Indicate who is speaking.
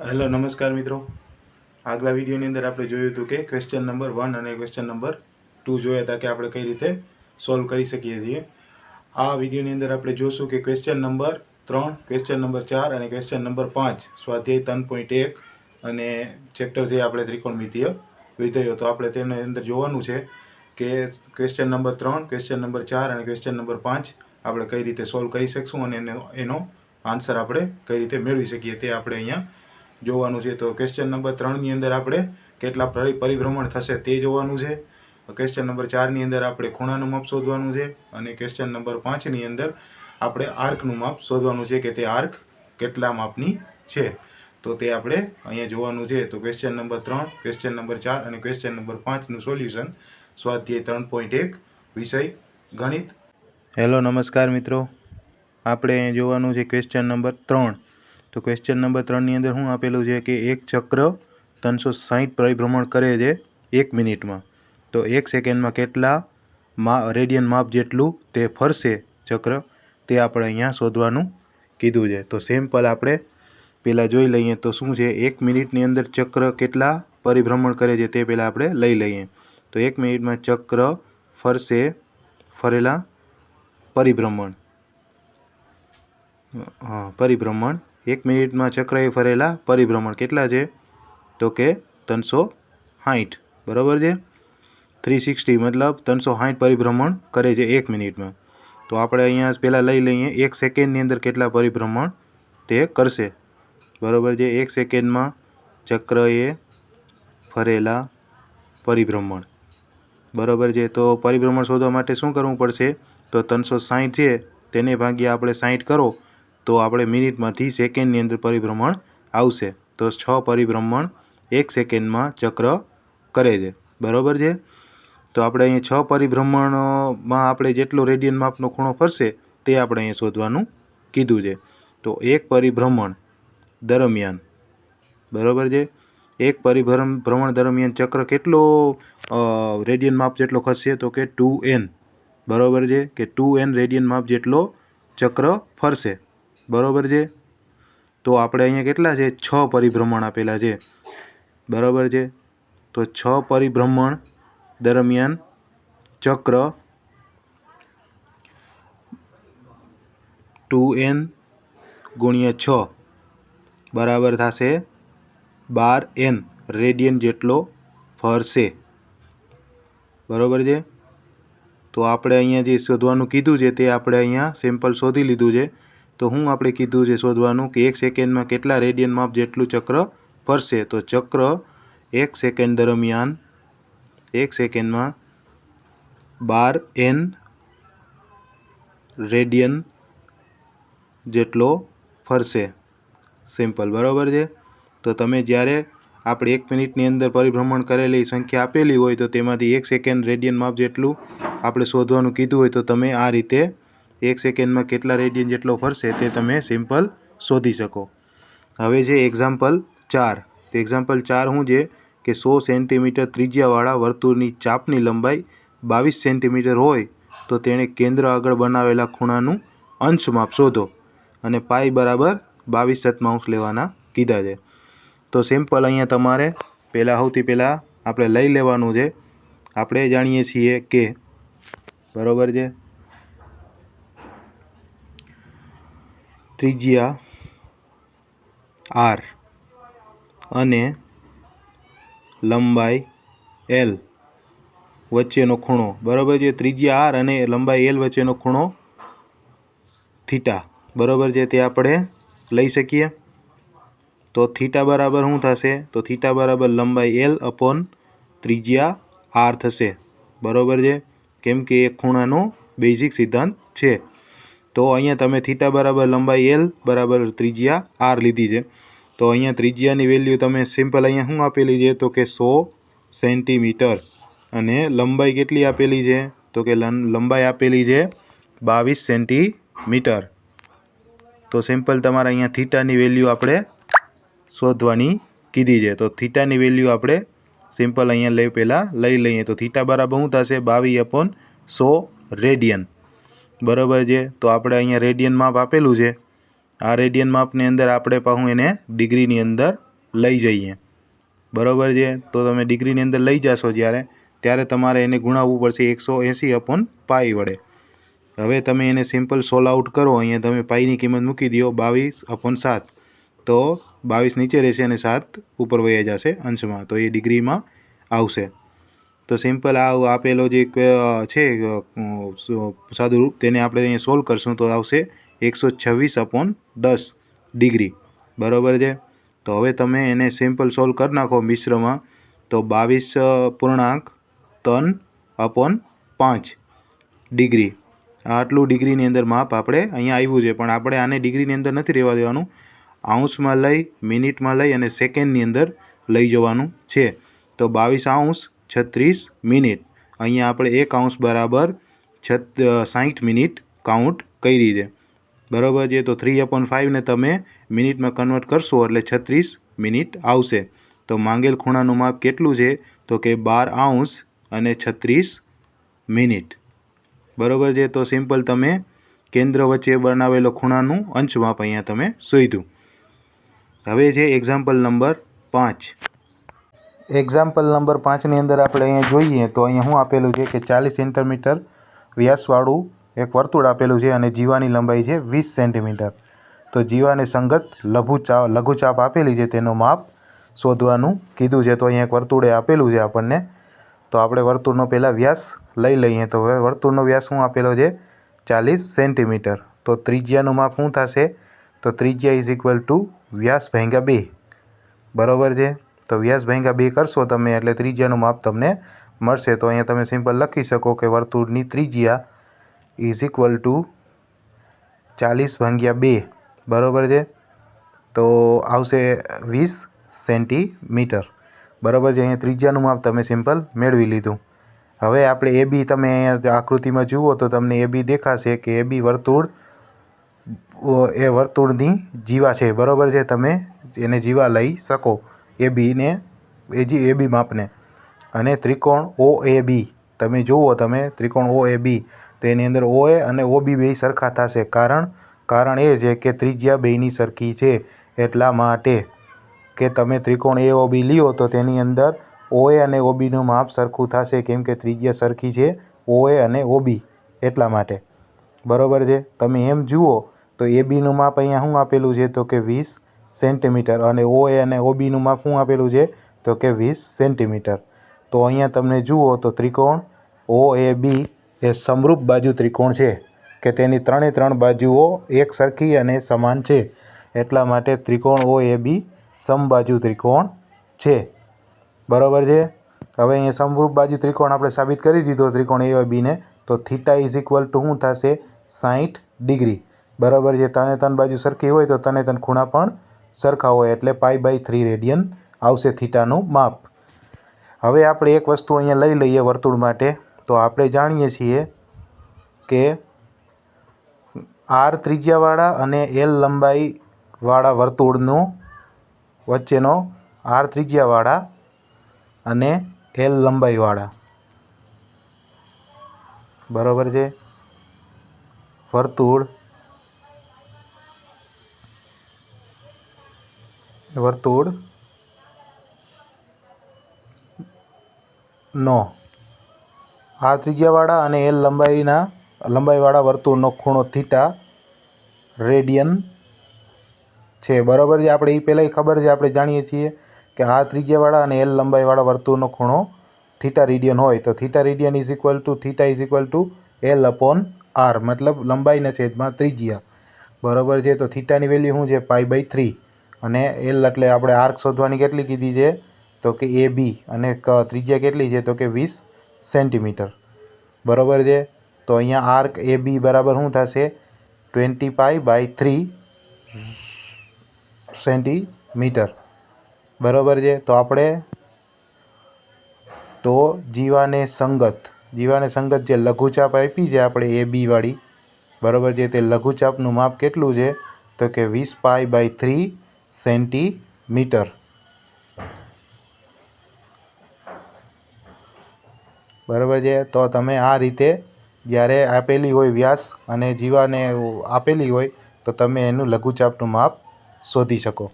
Speaker 1: Hello નમસ્કાર મિત્રો। આગલા વિડીયોની અંદર આપણે જોયું હતું કે ક્વેશ્ચન નંબર 1 અને ક્વેશ્ચન નંબર 2 જોયા હતા કે આપણે કઈ રીતે સોલ્વ કરી શકીએ છીએ। આ વિડીયોની અંદર આપણે જોશું કે ક્વેશ્ચન નંબર 3, ક્વેશ્ચન નંબર 4 અને ક્વેશ્ચન નંબર 5 સ્વાધ્યાય 3.1 અને ચેપ્ટર જે આપણે ત્રિકોણમિતીય વિધેયો, તો આપણે તેની અંદર જોવાનું છે કે ક્વેશ્ચન નંબર 3, ક્વેશ્ચન નંબર 4 અને ક્વેશ્ચન નંબર 5 આપણે કઈ રીતે સોલ્વ કરી શકશું અને એનો આન્સર આપણે કઈ રીતે મેળવી શકીએ તે આપણે અહીંયા જોવાનું છે। તો ક્વેશ્ચન નંબર 3 ની અંદર આપણે કેટલા પરિભ્રમણ થશે તે જોવાનું છે। ક્વેશ્ચન નંબર 4 ની અંદર આપણે ખૂણાનું માપ શોધવાનું છે અને ક્વેશ્ચન નંબર 5 ની અંદર આપણે આર્કનું માપ શોધવાનું છે કે તે આર્ક કેટલા માપની છે, તો તે આપણે અહીંયા જોવાનું છે। તો ક્વેશ્ચન નંબર 3, ક્વેશ્ચન નંબર 4 અને ક્વેશ્ચન નંબર 5 નું સોલ્યુશન સ્વાધ્યાય 3.1 વિષય ગણિત। હેલો નમસ્કાર મિત્રો। આપણે અહીં જોવાનું છે ક્વેશ્ચન નંબર 3। તો ક્વેશ્ચન નંબર 3 ની અંદર શું આપેલું છે કે એક ચક્ર 360 પરિભ્રમણ કરે છે 1 મિનિટમાં, તો 1 સેકન્ડમાં કેટલા રેડિયન માપ જેટલું તે ફરશે ચક્ર, તે આપણે અહીંયા શોધવાનું કીધું છે। તો સિમ્પલ આપણે પહેલાં જોઈ લઈએ તો શું છે, 1 મિનિટની અંદર ચક્ર કેટલા પરિભ્રમણ કરે છે તે પહેલાં આપણે લઈ લઈએ। તો 1 મિનિટમાં ચક્ર ફરશે, ફરેલા પરિભ્રમણ, પરિભ્રમણ 1 મિનિટમાં ચક્રએ ફરેલા પરિભ્રમણ કેટલા છે, તો કે 360, બરાબર છે। 360 મતલબ 360 પરિભ્રમણ કરે છે 1 મિનિટમાં। તો આપણે અહીંયા પહેલાં લઈ લઈએ 1 સેકન્ડની અંદર કેટલા પરિભ્રમણ તે કરશે, બરાબર છે। 1 સેકન્ડમાં ચક્રએ ફરેલા પરિભ્રમણ, બરાબર છે। તો પરિભ્રમણ શોધવા માટે શું કરવું પડશે, તો 360 છે તેને ભાગ્યા આપણે 60 કરો તો આપણે મિનિટમાંથી સેકન્ડની અંદર પરિભ્રમણ આવશે। તો 6 પરિભ્રમણ 1 સેકન્ડમાં ચક્ર કરે છે, બરાબર છે। તો આપણે અહીં 6 પરિભ્રમણમાં આપણે જેટલો રેડિયન માપનો ખૂણો ફરશે તે આપણે અહીં શોધવાનું કીધું છે। તો એક પરિભ્રમણ દરમિયાન, બરાબર છે, એક પરિભ્રમણ દરમિયાન ચક્ર કેટલો રેડિયન માપ જેટલો ખસશે, તો કે 2n, બરાબર છે, કે 2n રેડિયન માપ જેટલો ચક્ર ફરશે, બરાબર છે। તો આપણે અહીંયા કેટલા છે, 6 પરિભ્રમણ આપેલા છે, બરાબર છે। તો 6 પરિભ્રમણ દરમિયાન ચક્ર 2n ગુણ્યા 6 બરાબર થશે 12n રેડિયન જેટલો ફરશે, બરાબર છે। તો આપણે અહીંયા જે શોધવાનું કીધું છે તે આપણે અહીંયા સિમ્પલ શોધી લીધું છે। તો હું આપણે કીધું છે શોધવાનું કે 1 સેકન્ડમાં કેટલા રેડિયન માપ જેટલું ચક્ર ફરશે, તો ચક્ર 1 સેકન્ડ દરમિયાન 1 સેકન્ડમાં 12n રેડિયન જેટલો ફરશે, સિમ્પલ, બરાબર છે। તો તમે જ્યારે આપણે 1 મિનિટની અંદર પરિભ્રમણ કરેલી સંખ્યા આપેલી હોય તો તેમાંથી 1 સેકન્ડ રેડિયન માપ જેટલું આપણે શોધવાનું કીધું હોય તો તમે આ રીતે 1 સેકન્ડમાં કેટલા રેડિયન જેટલો ફરશે તે તમે સિમ્પલ શોધી શકો। હવે છે એક્ઝામ્પલ 4। તો એક્ઝામ્પલ 4 શું છે કે 100 સેન્ટીમીટર ત્રિજ્યાવાળા વર્તુળની ચાપની લંબાઈ 22 સેન્ટીમીટર હોય તો તેણે કેન્દ્ર આગળ બનાવેલા ખૂણાનું અંશ માપ શોધો અને પાઈ બરાબર 22/7 લેવાના કીધા છે। તો સિમ્પલ અહીંયા તમારે સૌથી પહેલાં આપણે લઈ લેવાનું છે, આપણે જાણીએ છીએ કે, બરાબર છે, ત્રિજ્યા r અને લંબાઈ l વચ્ચેનો ખૂણો, બરાબર છે, ત્રિજ્યા r અને લંબાઈ l વચ્ચેનો ખૂણો થીટા, બરાબર છે, તે આપણે લઈ શકીએ। તો થીટા બરાબર શું થશે, તો થીટા બરાબર લંબાઈ l અપોન ત્રિજ્યા r થશે, બરાબર છે, કેમ કે એ ખૂણાનો બેઝિક સિદ્ધાંત છે। તો અહીંયા તમે થીટા બરાબર લંબાઈ l બરાબર ત્રિજ્યા r લીધી છે। તો અહીંયા ત્રિજ્યાની વેલ્યુ તમે સિમ્પલ અહીંયા શું આપેલી છે, તો કે 100 સેન્ટીમીટર અને લંબાઈ કેટલી આપેલી છે, તો કે લંબાઈ આપેલી છે 22 સેન્ટીમીટર। તો સિમ્પલ તમારે અહીંયા થીટાની વેલ્યુ આપણે શોધવાની કીધી છે। તો થીટાની વેલ્યુ આપણે સિમ્પલ અહીંયા પહેલાં લઈ લઈએ। તો થીટા બરાબર શું થશે, 22/100 રેડિયન, બરાબર છે। તો આપણે અહીંયા રેડિયન માપ આપેલું છે, આ રેડિયન માપની અંદર આપણે પાછું એને ડિગ્રીની અંદર લઈ જઈએ, બરાબર છે. તો તમે ડિગ્રીની અંદર લઈ જશો ત્યારે તમારે એને ગુણાવવું પડશે 180/π વડે. હવે તમે એને સિમ્પલ સોલ્વ આઉટ કરો. અહીંયા તમે પાઈની કિંમત મૂકી દો 22/7. તો 22 નીચે રહેશે અને 7 ઉપર વહી જશે અંશમાં, તો એ ડિગ્રીમાં આવશે. તો સિમ્પલ આપેલો જે છે સાદું રૂપ તેને આપણે અહીંયા સોલ્વ કરશું તો આવશે 126/10 ડિગ્રી, બરાબર છે. તો હવે તમે એને સિમ્પલ સોલ્વ કરી નાખો મિશ્રમાં તો 22.3/5 ડિગ્રી. આટલું ડિગ્રીની અંદર માપ આપણે અહીંયા આવ્યું છે, પણ આપણે આને ડિગ્રીની અંદર નથી રહેવા દેવાનું. આઉન્સમાં લઈ, મિનિટમાં લઈ અને સેકન્ડની અંદર લઈ જવાનું છે. તો 22 અંશ 36 મિનિટ. અહીંયા આપણે 1 અંશ બરાબર 60 મિનિટ કાઉન્ટ કરી છે, બરાબર છે. તો 3/5 ને તમે મિનિટમાં કન્વર્ટ કરશો એટલે 36 મિનિટ આવશે. તો માંગેલ ખૂણાનું માપ કેટલું છે તો કે 12 અંશ અને 36 મિનિટ, બરાબર છે. તો સિમ્પલ તમે કેન્દ્ર વચ્ચે બનાવેલો ખૂણાનું અંશ માપ અહીંયા તમે શોધ્યું. હવે છે એક્ઝામ્પલ નંબર 5. એક્ઝામ્પલ નંબર 5ની અંદર આપણે અહીંયા જોઈએ તો અહીંયા શું આપેલું છે કે 40 સેન્ટીમીટર વ્યાસવાળું એક વર્તુળ આપેલું છે અને જીવાની લંબાઈ છે 20 સેન્ટીમીટર. તો જીવાને સંગત લઘુચાપ આપેલી છે, તેનું માપ શોધવાનું કીધું છે. તો અહીંયા એક વર્તુળે આપેલું છે આપણને. તો આપણે વર્તુળનો પહેલાં વ્યાસ લઈ લઈએ. તો હવે વર્તુળનો વ્યાસ શું આપેલો છે 40 સેન્ટીમીટર. તો ત્રિજ્યાનું માપ શું થશે તો ત્રિજ્યા = વ્યાસ ભાગ્યા 2, બરાબર છે. તો વ્યાસ ભાગ્યા 2 કરશો તમે એટલે ત્રિજ્યાનું માપ તમને મળશે. તો અહીંયા તમે સિમ્પલ લખી શકો કે વર્તુળની ત્રિજ્યા = 40/2, બરાબર છે. તો આવશે 20 સેન્ટીમીટર, બરાબર છે. અહીંયા ત્રિજ્યાનું માપ તમે સિમ્પલ મેળવી લીધું. હવે આપણે AB તમે અહીંયા આકૃતિમાં જુઓ તો તમને AB દેખાશે કે AB વર્તુળ એ વર્તુળની જીવા છે, બરાબર છે. તમે એને જીવા લઈ શકો AB માપને. અને ત્રિકોણ OAB તમે જુઓ, તમે ત્રિકોણ OAB તો એની અંદર OA અને OB બે સરખા થશે. કારણ એ છે કે ત્રિજ્યા બેની સરખી છે, એટલા માટે કે તમે ત્રિકોણ AOB લ્યો તો તેની અંદર OA અને OBનું માપ સરખું થશે, કેમ કે ત્રિજ્યા સરખી છે OA અને OB, એટલા માટે, બરાબર છે. તમે એમ જુઓ તો ABનું માપ અહીંયા શું આપેલું છે તો કે 20 સેન્ટીમીટર અને OA અને OBનું માપ શું આપેલું છે તો કે 20 સેન્ટીમીટર. તો અહીંયા તમને જુઓ તો ત્રિકોણ OAB એ સમરૂપ બાજુ ત્રિકોણ છે કે તેની ત્રણે બાજુઓ એક સરખી અને સમાન છે, એટલા માટે ત્રિકોણ OAB સમબાજુ ત્રિકોણ છે, બરાબર છે. હવે અહીંયા સમરૂપ બાજુ ત્રિકોણ આપણે સાબિત કરી દીધો ત્રિકોણ AOBને. તો થીટા = શું થશે 60 ડિગ્રી, બરાબર છે. ત્રણે બાજુ સરખી હોય તો ત્રણે ખૂણા પણ સરખા હોય એટલે π/3 રેડિયન આવશે થીટાનું માપ. હવે આપણે એક વસ્તુ અહીંયા લઈ લઈએ વર્તુળ માટે. તો આપણે જાણીએ છીએ કે R ત્રિજ્યાવાળા અને L લંબાઈવાળા વર્તુળનો વચ્ચેનો R ત્રિજ્યાવાળા અને L લંબાઈવાળા, બરાબર છે, વર્તુળનો R ત્રિજ્યાવાળા અને L લંબાઈવાળા વર્તુળનો ખૂણો થીટા રેડિયન છે, બરાબર છે. આપણે એ પહેલાંય ખબર છે, આપણે જાણીએ છીએ કે R ત્રિજ્યાવાળા અને L લંબાઈવાળા વર્તુળનો ખૂણો થીટા રેડિયન હોય. તો થીટા રેડિયન = L/R, મતલબ લંબાઈના છેદમાં ત્રિજ્યા, બરાબર છે. તો થીટાની વેલ્યુ શું છે π/3 અને L એટલે આપણે આર્ક શોધવાની કેટલી કીધી છે તો કે AB અને ત્રિજ્યા કેટલી છે તો કે 20 સેન્ટીમીટર, બરાબર છે. તો અહીંયા આર્ક AB બરાબર શું થશે 20π/3 સેન્ટીમીટર, બરાબર છે. તો આપણે જીવાને સંગત જે લઘુચાપ આપી છે આપણે AB વાળી, બરાબર છે, તે લઘુચાપનું માપ કેટલું છે તો કે 20π/3 સેન્ટીમીટર, બરાબર છે. તો તમે આ રીતે જ્યારે આપેલી હોય વ્યાસ અને જીવાને આપેલી હોય તો તમે એનું લઘુચાપનું માપ શોધી શકો.